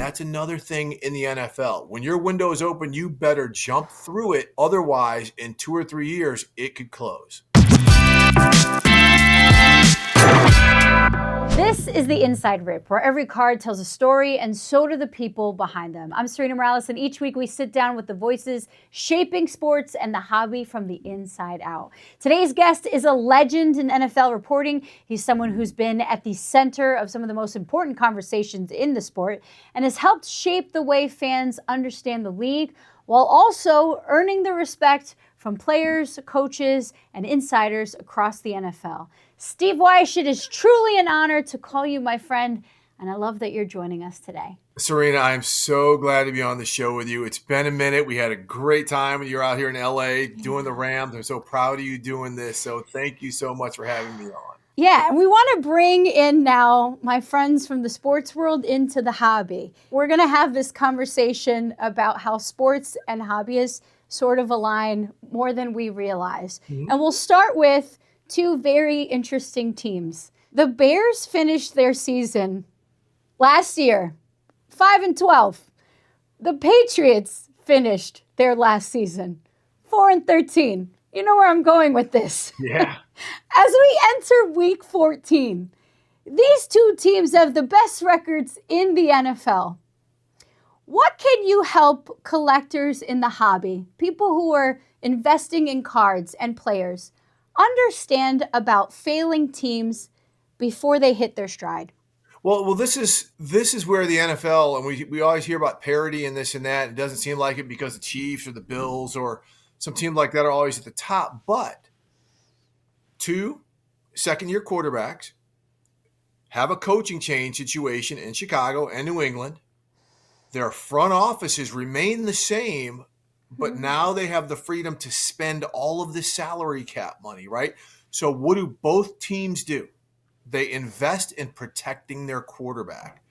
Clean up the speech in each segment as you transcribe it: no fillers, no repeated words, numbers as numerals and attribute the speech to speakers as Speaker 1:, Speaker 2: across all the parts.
Speaker 1: that's another thing in the NFL. When your window is open, you better jump through it. Otherwise, in 2 or 3 years, it could close.
Speaker 2: This is the Inside Rip, where every card tells a story, and so do the people behind them. I'm Serena Morales, and each week we sit down with the voices shaping sports and the hobby from the inside out. Today's guest is a legend in NFL reporting. He's someone who's been at the center of some of the most important conversations in the sport and has helped shape the way fans understand the league, while also earning the respect from players, coaches, and insiders across the NFL. Steve Wyche, it is truly an honor to call you my friend, and I love that you're joining us today.
Speaker 1: Serena, I'm so glad to be on the show with you. It's been a minute. We had a great time when you were out here in LA doing the Rams. I'm so proud of you doing this, so thank you so much for having me on.
Speaker 2: Yeah, and we want to bring in now my friends from the sports world into the hobby. We're going to have this conversation about how sports and hobbyists sort of align more than we realize. Mm-hmm. And we'll start with two very interesting teams. The Bears finished their season last year, 5-12. The Patriots finished their last season, 4-13. You know where I'm going with this.
Speaker 1: Yeah.
Speaker 2: As we enter week 14, these two teams have the best records in the NFL. What can you help collectors in the hobby, people who are investing in cards and players, understand about failing teams before they hit their stride?
Speaker 1: Well, this is where the NFL, and we always hear about parity and this and that. It doesn't seem like it because the Chiefs or the Bills or some teams like that are always at the top. But 2 second-year quarterbacks have a coaching change situation in Chicago and New England. Their front offices remain the same, but now they have the freedom to spend all of the salary cap money, right? So what do both teams do? They invest in protecting their quarterback.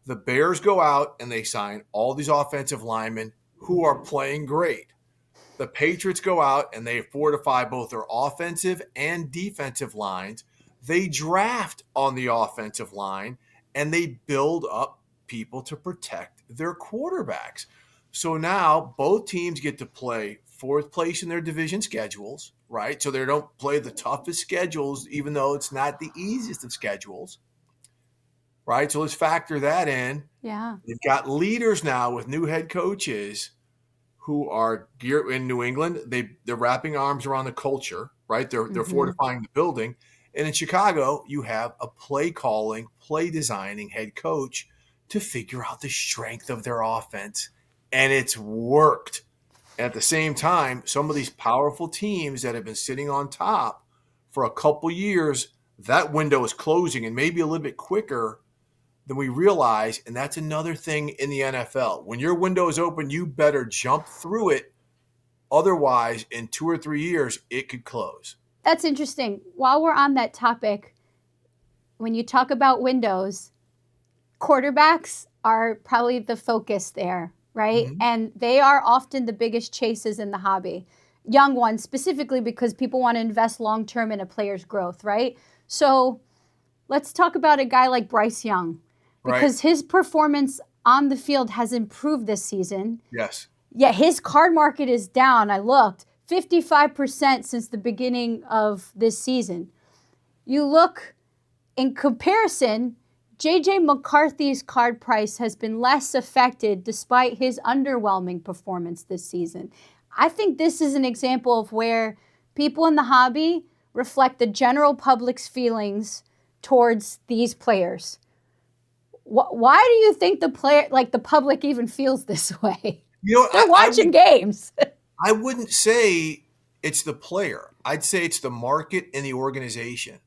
Speaker 1: The Bears go out and they sign all these offensive linemen who are playing great. The Patriots go out and they fortify both their offensive and defensive lines. They draft on the offensive line and they build up people to protect their quarterbacks. So now both teams get to play fourth place in their division schedules, right? So they don't play the toughest schedules, even though it's not the easiest of schedules, right? So let's factor that in.
Speaker 2: Yeah.
Speaker 1: They've got leaders now with new head coaches who are geared in New England. They're wrapping arms around the culture, right? They're fortifying the building. And in Chicago, you have a play calling, play designing head coach to figure out the strength of their offense. And it's worked. At the same time, some of these powerful teams that have been sitting on top for a couple years, that window is closing and maybe a little bit quicker than we realize. And that's another thing in the NFL. When your window is open, you better jump through it. Otherwise, in 2 or 3 years, it could close.
Speaker 2: That's interesting. While we're on that topic, when you talk about windows, quarterbacks are probably the focus there, right? Mm-hmm. And they are often the biggest chases in the hobby. Young ones, specifically because people want to invest long-term in a player's growth, right? So let's talk about a guy like Bryce Young, because his performance on the field has improved this season.
Speaker 1: Yes.
Speaker 2: Yet his card market is down. I looked, 55% since the beginning of this season. You look in comparison, J.J. McCarthy's card price has been less affected despite his underwhelming performance this season. I think this is an example of where people in the hobby reflect the general public's feelings towards these players. Why do you think the public even feels this way? They're watching games.
Speaker 1: I wouldn't say it's the player. I'd say it's the market and the organization.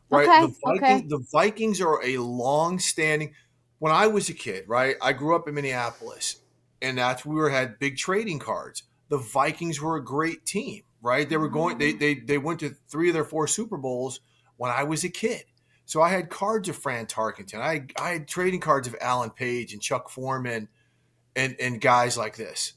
Speaker 1: Right. The Vikings are a long-standing. When I was a kid, right, I grew up in Minneapolis, and that's where we had big trading cards. The Vikings were a great team, right? They were going. They went to 3 of their 4 Super Bowls when I was a kid. So I had cards of Fran Tarkenton. I had trading cards of Alan Page and Chuck Foreman, and guys like this,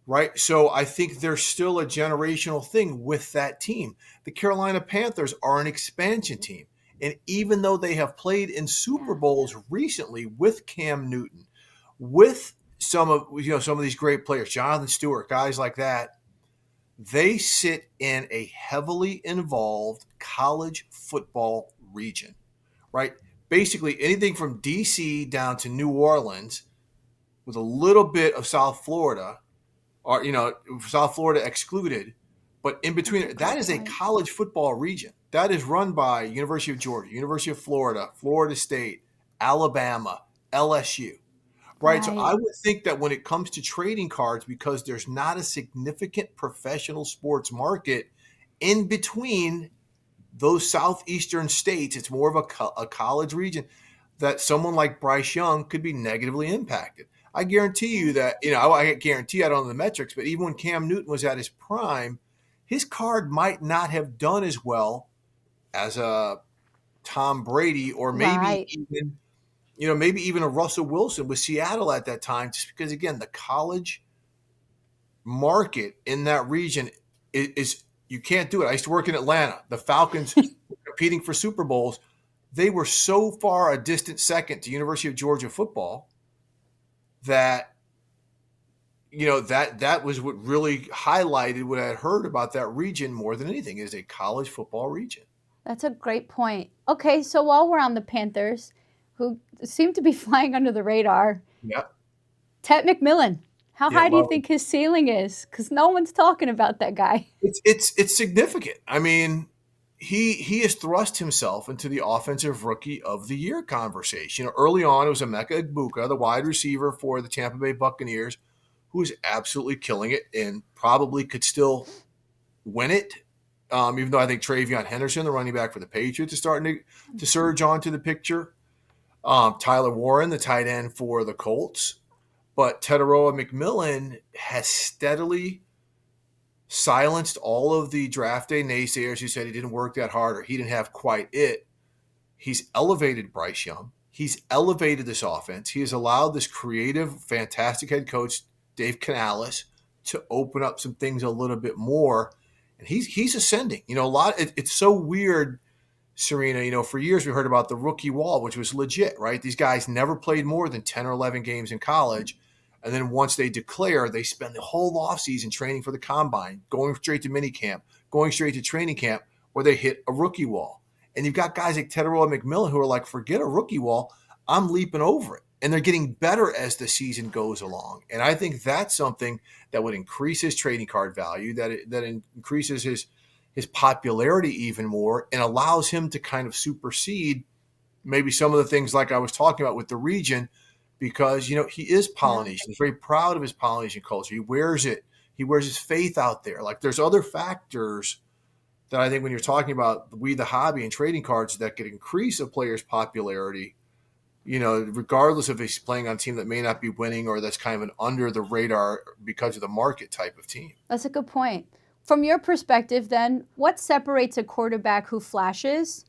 Speaker 1: right? So I think there's still a generational thing with that team. The Carolina Panthers are an expansion team. And even though they have played in Super Bowls recently with Cam Newton, with some of these great players, Jonathan Stewart, guys like that, they sit in a heavily involved college football region, right? Basically anything from DC down to New Orleans with a little bit of South Florida, or South Florida excluded, but in between that is a college football region that is run by University of Georgia, University of Florida, Florida State, Alabama, LSU. Right. So I would think that when it comes to trading cards, because there's not a significant professional sports market in between those southeastern states, it's more of a college region, that someone like Bryce Young could be negatively impacted. I guarantee you that, I guarantee I don't know the metrics, but even when Cam Newton was at his prime, his card might not have done as well as a Tom Brady, or maybe even a Russell Wilson with Seattle at that time, just because, again, the college market in that region is you can't do it. I used to work in Atlanta. The Falcons competing for Super Bowls, they were so far a distant second to University of Georgia football that that was what really highlighted what I had heard about that region more than anything, is a college football region.
Speaker 2: That's a great point. Okay, so while we're on the Panthers, who seem to be flying under the radar.
Speaker 1: Yep.
Speaker 2: Ted McMillan. How high do you think his ceiling is? Because no one's talking about that guy.
Speaker 1: It's significant. I mean, he has thrust himself into the offensive rookie of the year conversation. Early on, it was Emeka Egbuka, the wide receiver for the Tampa Bay Buccaneers, who is absolutely killing it and probably could still win it. Even though I think Travion Henderson, the running back for the Patriots, is starting to surge onto the picture. Tyler Warren, the tight end for the Colts. But Tedoa McMillan has steadily silenced all of the draft day naysayers who said he didn't work that hard or he didn't have quite it. He's elevated Bryce Young. He's elevated this offense. He has allowed this creative, fantastic head coach, Dave Canales, to open up some things a little bit more. And he's ascending. It's so weird, Serena. For years we heard about the rookie wall, which was legit, right? These guys never played more than 10 or 11 games in college. And then once they declare, they spend the whole offseason training for the combine, going straight to minicamp, going straight to training camp, where they hit a rookie wall. And you've got guys like Tedoa McMillan who are like, forget a rookie wall, I'm leaping over it. And they're getting better as the season goes along. And I think that's something that would increase his trading card value, that increases his popularity even more, and allows him to kind of supersede maybe some of the things like I was talking about with the region, because, he is Polynesian. He's very proud of his Polynesian culture. He wears it. He wears his faith out there. Like, there's other factors that I think when you're talking about WeTheHobby and trading cards that could increase a player's popularity, regardless if he's playing on a team that may not be winning or that's kind of an under the radar because of the market type of team.
Speaker 2: That's a good point. From your perspective, then, what separates a quarterback who flashes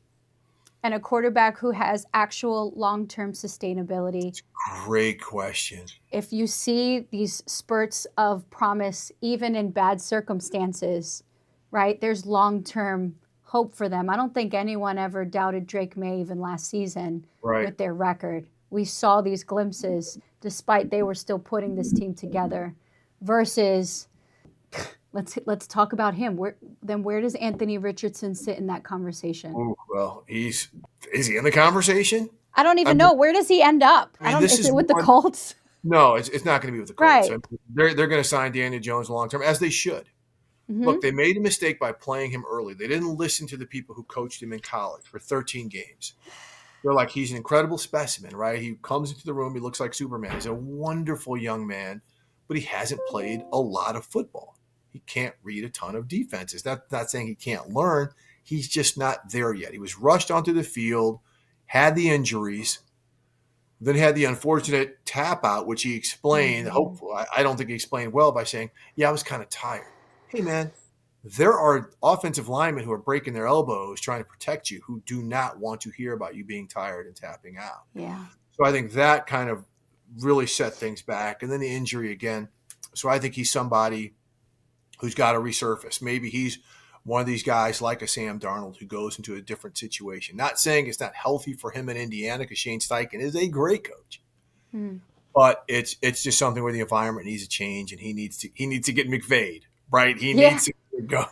Speaker 2: and a quarterback who has actual long-term sustainability?
Speaker 1: Great question.
Speaker 2: If you see these spurts of promise, even in bad circumstances, right, there's long-term hope for them. I don't think anyone ever doubted Drake May even last season with their record. We saw these glimpses despite they were still putting this team together, versus let's talk about him. Where does Anthony Richardson sit in that conversation?
Speaker 1: Oh, well, is he in the conversation?
Speaker 2: I don't even know. Where does he end up? Is it with the Colts?
Speaker 1: No, it's not going to be with the Colts. Right. They're going to sign Daniel Jones long term, as they should. Mm-hmm. Look, they made a mistake by playing him early. They didn't listen to the people who coached him in college for 13 games. They're like, he's an incredible specimen, right? He comes into the room, he looks like Superman. He's a wonderful young man, but he hasn't played a lot of football. He can't read a ton of defenses. That's not saying he can't learn. He's just not there yet. He was rushed onto the field, had the injuries, then had the unfortunate tap out, which he explained. Hopefully, I don't think he explained well by saying, yeah, I was kind of tired. Hey, man, there are offensive linemen who are breaking their elbows trying to protect you, who do not want to hear about you being tired and tapping out.
Speaker 2: Yeah.
Speaker 1: So I think that kind of really set things back. And then the injury again. So I think he's somebody who's got to resurface. Maybe he's one of these guys like a Sam Darnold who goes into a different situation. Not saying it's not healthy for him in Indiana, because Shane Steichen is a great coach. but it's just something where the environment needs to change, and he needs to get McVayed, right? He
Speaker 2: Yeah.
Speaker 1: needs to go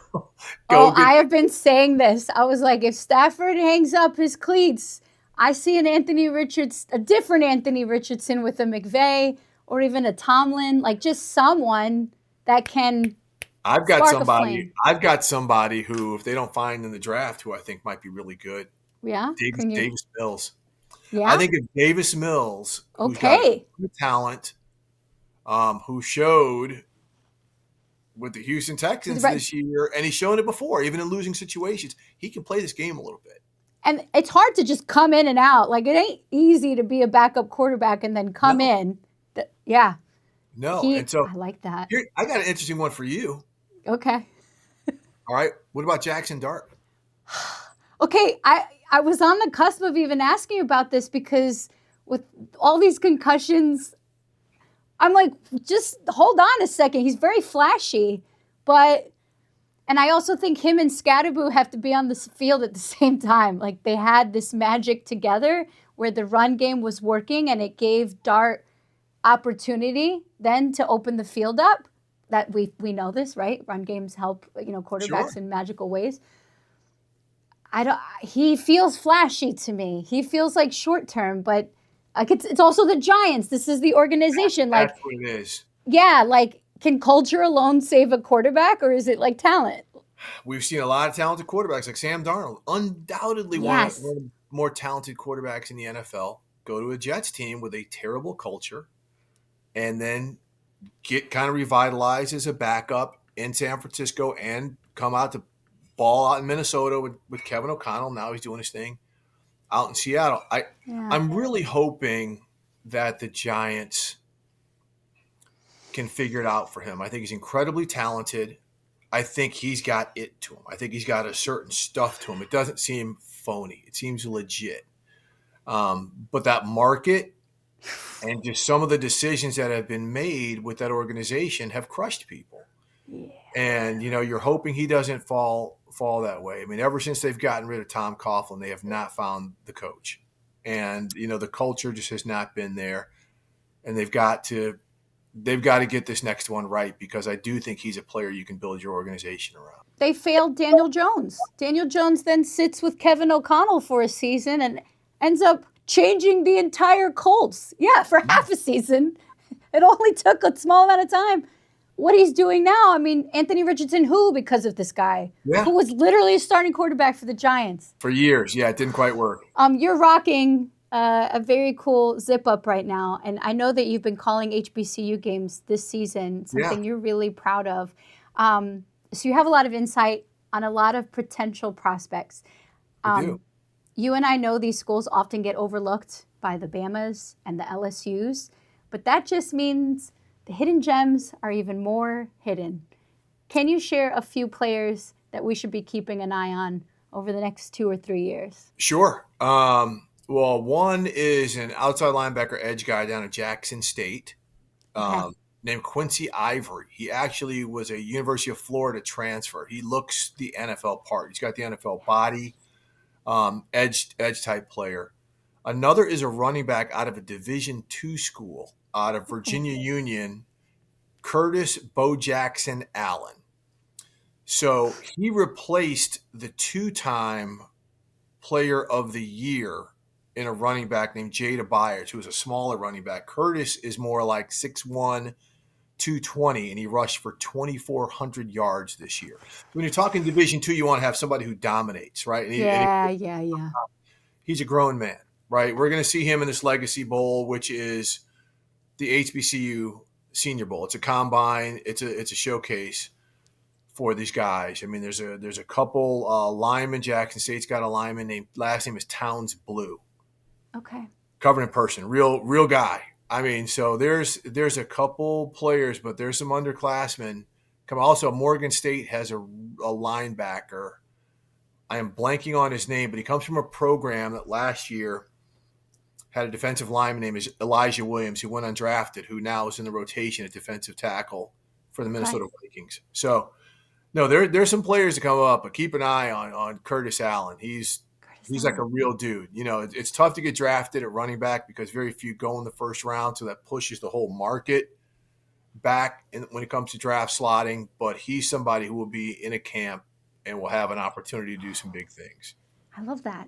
Speaker 2: Oh,
Speaker 1: get.
Speaker 2: I have been saying this. I was like, if Stafford hangs up his cleats, I see a different Anthony Richardson with a McVay or even a Tomlin, like just someone that can
Speaker 1: I've got
Speaker 2: spark a
Speaker 1: somebody.
Speaker 2: flame.
Speaker 1: I've got somebody who, if they don't find in the draft, who I think might be really good.
Speaker 2: Yeah. Can you?
Speaker 1: Davis Mills. I
Speaker 2: Yeah.
Speaker 1: think if Davis Mills, who's got a
Speaker 2: Okay.
Speaker 1: ton of talent, who showed with the Houston Texans
Speaker 2: Right.
Speaker 1: this year, and he's shown it before, even in losing situations, he can play this game a little bit.
Speaker 2: And it's hard to just come in and out. Like it ain't easy to be a backup quarterback and then come
Speaker 1: No,
Speaker 2: in. Yeah.
Speaker 1: no. And so
Speaker 2: I like that.
Speaker 1: here, I got an interesting one for you.
Speaker 2: Okay.
Speaker 1: All right. What about Jackson Dart?
Speaker 2: Okay, I was on the cusp of even asking you about this because with all these concussions, I'm like, just hold on a second. He's very flashy, and I also think him and Scatterboo have to be on this field at the same time. Like they had this magic together where the run game was working and it gave Dart opportunity then to open the field up. That we know this, right? Run games help, quarterbacks
Speaker 1: Sure.
Speaker 2: in magical ways. He feels flashy to me. He feels like short term, but like it's also the Giants. This is the organization. Like,
Speaker 1: That's what it is.
Speaker 2: yeah, like can culture alone save a quarterback or is it like talent?
Speaker 1: We've seen a lot of talented quarterbacks like Sam Darnold, undoubtedly
Speaker 2: Yes.
Speaker 1: one of the more talented quarterbacks in the NFL, go to a Jets team with a terrible culture and then get kind of revitalized as a backup in San Francisco and come out to ball out in Minnesota with Kevin O'Connell. Now he's doing his thing out in Seattle.
Speaker 2: Yeah.
Speaker 1: I'm really hoping that the Giants can figure it out for him. I think he's incredibly talented. I think he's got it to him. I think he's got a certain stuff to him. It doesn't seem phony. It seems legit. But that market and just some of the decisions that have been made with that organization have crushed people.
Speaker 2: Yeah.
Speaker 1: And you're hoping he doesn't fall that way. I mean, ever since they've gotten rid of Tom Coughlin, they have not found the coach, and the culture just has not been there. And they've got to get this next one right, because I do think he's a player you can build your organization around.
Speaker 2: They failed Daniel Jones. Daniel Jones then sits with Kevin O'Connell for a season and ends up changing the entire Colts. Yeah, for half a season. It only took a small amount of time. What he's doing now, I mean, Anthony Richardson, who, because of this guy, who was literally a starting quarterback for the Giants.
Speaker 1: For years, yeah, it didn't quite work.
Speaker 2: You're rocking a very cool zip up right now, and I know that you've been calling HBCU games this season, something you're really proud of. So you have a lot of insight on a lot of potential prospects.
Speaker 1: I do.
Speaker 2: You and I know these schools often get overlooked by the Bamas and the LSUs, but that just means the hidden gems are even more hidden. Can you share a few players that we should be keeping an eye on over the next 2 or 3 years?
Speaker 1: Sure. Well, one is an outside linebacker edge guy down at Jackson State, named Quincy Ivory. He actually was a University of Florida transfer. He looks the NFL part. He's got the NFL body, edge type player. Another is a running back out of a Division II school out of Virginia Union, Curtis Bo Jackson Allen. So he replaced the 2-time player of the year in a running back named Jada Byers, who was a smaller running back. Curtis is more like 6'1", 220, and he rushed for 2,400 yards this year. When you're talking Division II, you want to have somebody who dominates, right?
Speaker 2: Yeah.
Speaker 1: He's a grown man, right? We're going to see him in this Legacy Bowl, which is the HBCU Senior Bowl. It's a combine. It's a showcase for these guys. I mean, there's a couple linemen. Jackson State's got a lineman named, last name is Towns Blue.
Speaker 2: Okay.
Speaker 1: Covered in person, real guy. I mean, so there's a couple players, but there's some underclassmen. Also, Morgan State has a linebacker. I am blanking on his name, but he comes from a program that last year had a defensive lineman named Elijah Williams, who went undrafted, who now is in the rotation at defensive tackle for the Minnesota Vikings. So, no, there's some players to come up, but keep an eye on Curtis Allen. He's He's like a real dude. It's tough to get drafted at running back because very few go in the first round, so that pushes the whole market back when it comes to draft slotting. But he's somebody who will be in a camp and will have an opportunity to do some big things.
Speaker 2: I love that.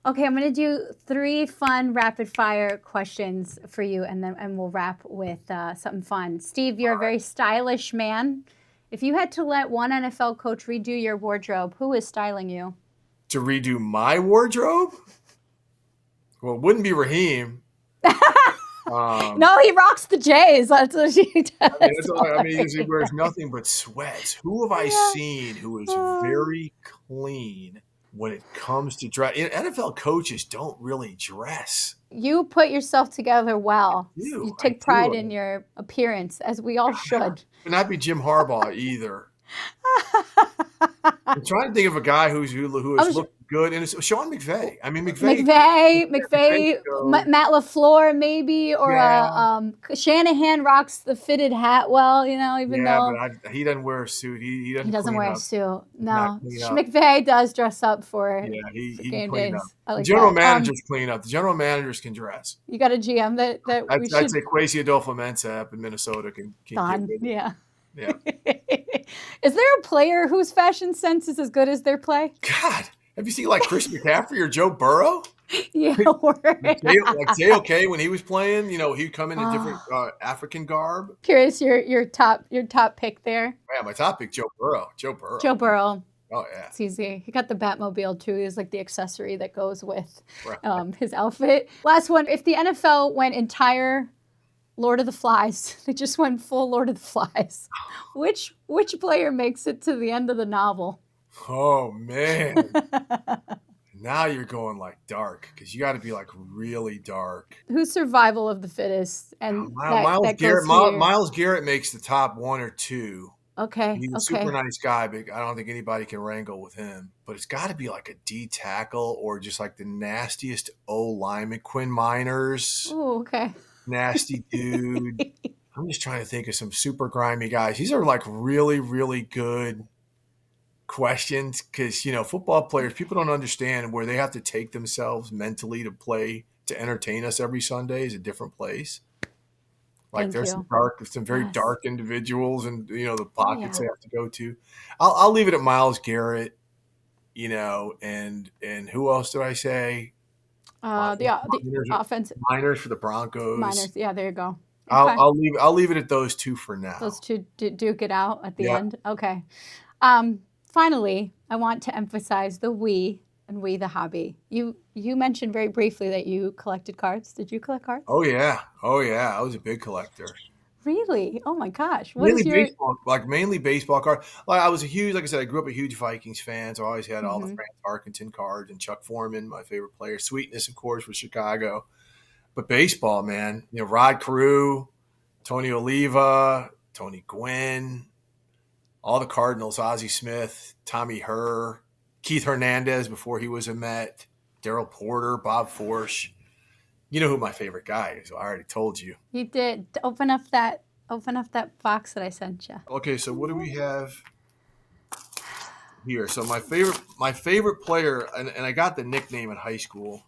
Speaker 2: Okay, I'm going to do 3 fun rapid fire questions for you, and we'll wrap with something fun. Steve, you're a very stylish man. If you had to let one NFL coach redo your wardrobe, who is styling you?
Speaker 1: To redo my wardrobe? Well, it wouldn't be Raheem.
Speaker 2: No, he rocks the J's. That's what he does.
Speaker 1: He wears nothing but sweats. Who have I seen who is very clean when it comes to dress? NFL coaches don't really dress.
Speaker 2: You put yourself together well.
Speaker 1: I do.
Speaker 2: You take pride in your appearance, as we all should.
Speaker 1: And not be Jim Harbaugh either. I'm trying to think of a guy who has looked good, and it's Sean McVay. I mean, McVay,
Speaker 2: Matt LaFleur maybe, or Shanahan rocks the fitted hat well,
Speaker 1: but he doesn't wear a suit. He
Speaker 2: doesn't wear a suit. No, McVay does dress up for
Speaker 1: he
Speaker 2: game
Speaker 1: clean
Speaker 2: days.
Speaker 1: Up. The general managers clean up. The general managers can dress.
Speaker 2: You got a GM that
Speaker 1: I'd say Kwesi Adolfo-Mensah up in Minnesota can
Speaker 2: Don,
Speaker 1: get
Speaker 2: yeah.
Speaker 1: Yeah.
Speaker 2: Is there a player whose fashion sense is as good as their play?
Speaker 1: God, have you seen like Chris McCaffrey or Joe Burrow?
Speaker 2: Yeah,
Speaker 1: like JOK when he was playing, he'd come in a different African garb.
Speaker 2: Curious, your top pick there.
Speaker 1: Yeah, my top pick, Joe Burrow.
Speaker 2: Joe Burrow.
Speaker 1: Oh yeah,
Speaker 2: it's easy. He got the Batmobile too. He's like the accessory that goes with his outfit. Last one. If the NFL went entire Lord of the Flies, they just went full Lord of the Flies, which player makes it to the end of the novel?
Speaker 1: Oh man. Now you're going like dark, because you got to be like really dark.
Speaker 2: Who's survival of the fittest? And
Speaker 1: Myles Garrett makes the top 1 or 2.
Speaker 2: Okay.
Speaker 1: He's a super nice guy, but I don't think anybody can wrangle with him. But it's got to be like a D tackle or just like the nastiest O lineman. Quinn Miners.
Speaker 2: Oh, okay.
Speaker 1: Nasty dude. I'm just trying to think of some super grimy guys. These are like really, really good questions, because football players, people don't understand where they have to take themselves mentally to play, to entertain us every Sunday is a different place. Like there's some very dark individuals, and the pockets they have to go to. I'll leave it at Myles Garrett, and who else did I say?
Speaker 2: The offense
Speaker 1: Miners for the Broncos.
Speaker 2: Miners, yeah, there you go.
Speaker 1: Okay. I'll leave it at those 2 for now.
Speaker 2: Those 2 duke it out at the end. Okay. Finally, I want to emphasize the we and we the hobby. You mentioned very briefly that you collected cards. Did you collect cards?
Speaker 1: Oh yeah. I was a big collector.
Speaker 2: Really? Oh my gosh.
Speaker 1: Mainly baseball cards. Like I grew up a huge Vikings fan, so I always had all the Frank Tarkenton cards and Chuck Foreman, my favorite player. Sweetness, of course, with Chicago. But baseball, man, Rod Carew, Tony Oliva, Tony Gwynn, all the Cardinals, Ozzie Smith, Tommy Herr, Keith Hernandez before he was a Met, Darryl Porter, Bob Forsch. You know who my favorite guy is. I already told you.
Speaker 2: You did. Open up that box that I sent you.
Speaker 1: Okay, so what do we have here? So my favorite player, and I got the nickname in high school.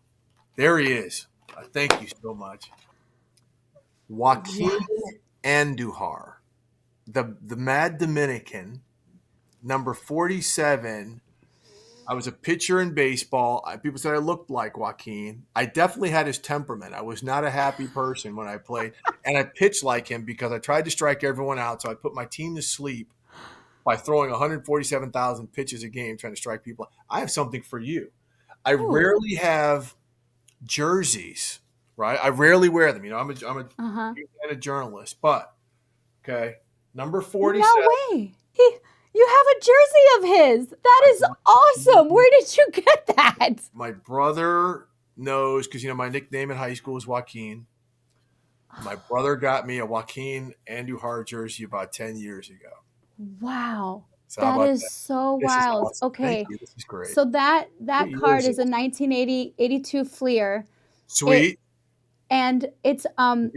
Speaker 1: There he is. Thank you so much. Joaquin Andujar, the Mad Dominican, number 47. I was a pitcher in baseball. People said I looked like Joaquin. I definitely had his temperament. I was not a happy person when I played. And I pitched like him because I tried to strike everyone out. So I put my team to sleep by throwing 147,000 pitches a game trying to strike people. I have something for you. I rarely have jerseys, right? I rarely wear them. I'm a journalist. But, okay, number 47.
Speaker 2: No way. You have a jersey of his. That is awesome. Where did you get that?
Speaker 1: My brother knows, because, my nickname in high school was Joaquin. My brother got me a Joaquin Andujar jersey about 10 years ago.
Speaker 2: Wow. So that is so wild.
Speaker 1: Awesome.
Speaker 2: Okay.
Speaker 1: This is great.
Speaker 2: So that card is a 1982 Fleer.
Speaker 1: Sweet.
Speaker 2: And it's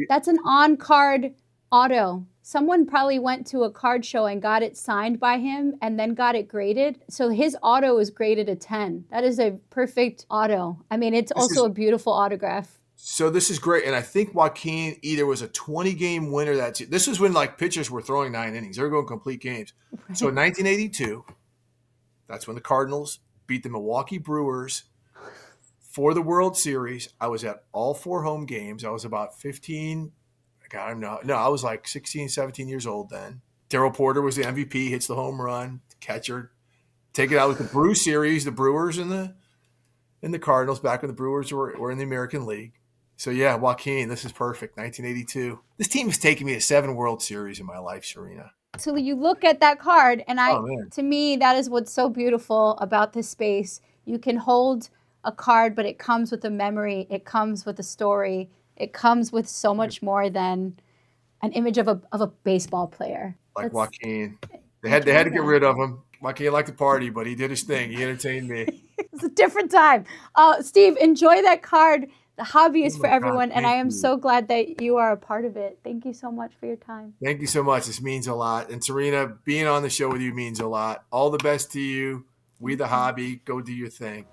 Speaker 2: that's an on-card auto. Someone probably went to a card show and got it signed by him and then got it graded. So his auto is graded a 10. That is a perfect auto. I mean, it's also a beautiful autograph.
Speaker 1: So this is great. And I think Joaquin either was a 20-game winner this was when like pitchers were throwing 9 innings. They were going complete games. Right. So in 1982, that's when the Cardinals beat the Milwaukee Brewers for the World Series. I was at all 4 home games. I was about 15. I was like 16, 17 years old then. Darryl Porter was the MVP, hits the home run, catcher. Take it out with the Brew Series, the Brewers and the Cardinals back when the Brewers were in the American League. So, yeah, Joaquin, this is perfect, 1982. This team has taken me to 7 World Series in my life, Serena.
Speaker 2: So you look at that card, and to me, that is what's so beautiful about this space. You can hold a card, but it comes with a memory. It comes with a story. It comes with so much more than an image of a baseball player.
Speaker 1: Like Joaquin. They had to get rid of him. Joaquin liked to party, but he did his thing. He entertained me.
Speaker 2: It's a different time. Steve, enjoy that card. The hobby is for everyone, and I am so glad that you are a part of it. Thank you so much for your time.
Speaker 1: Thank you so much. This means a lot. And Serena, being on the show with you means a lot. All the best to you. We the Hobby. Go do your thing.